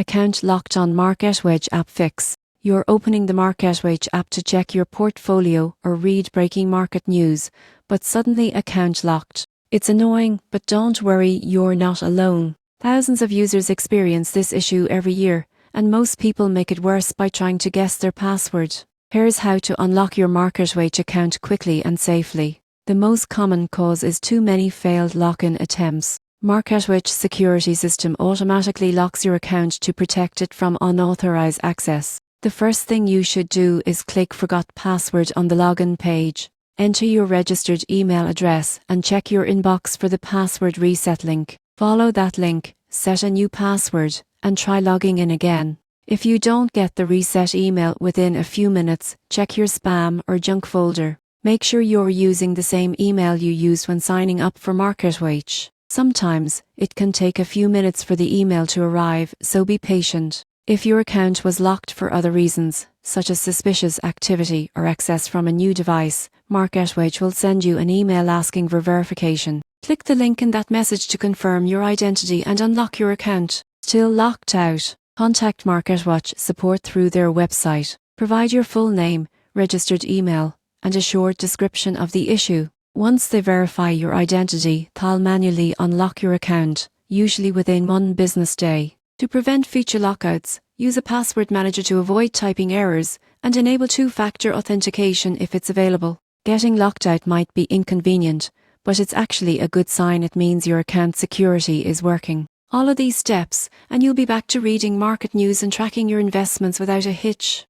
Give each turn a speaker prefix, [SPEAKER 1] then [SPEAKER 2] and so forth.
[SPEAKER 1] account locked on MarketWatch App Fix. You're opening the MarketWatch app to check your portfolio or read breaking market news, but suddenly account locked. It's annoying, but don't worry, you're not alone. Thousands of users experience this issue every year, and most people make it worse by trying to guess their password. Here's how to unlock your MarketWatch account quickly and safely. The most common cause is too many failed login attempts. MarketWatch security system automatically locks your account to protect it from unauthorized access. The first thing you should do is click Forgot Password on the login page. Enter your registered email address and check your inbox for the password reset link. Follow that link, set a new password, and try logging in again. If you don't get the reset email within a few minutes, check your spam or junk folder. Make sure you're using the same email you used when signing up for MarketWatch. Sometimes, it can take a few minutes for the email to arrive, so be patient. If your account was locked for other reasons, such as suspicious activity or access from a new device, MarketWatch will send you an email asking for verification. Click the link in that message to confirm your identity and unlock your account. Still locked out? Contact MarketWatch support through their website. Provide your full name, registered email, and a short description of the issue. Once they verify your identity, they'll manually unlock your account, usually within 1 business day. To prevent future lockouts, use a password manager to avoid typing errors, and enable 2-factor authentication if it's available. Getting locked out might be inconvenient, but it's actually a good sign. It means your account security is working. Follow these steps, and you'll be back to reading market news and tracking your investments without a hitch.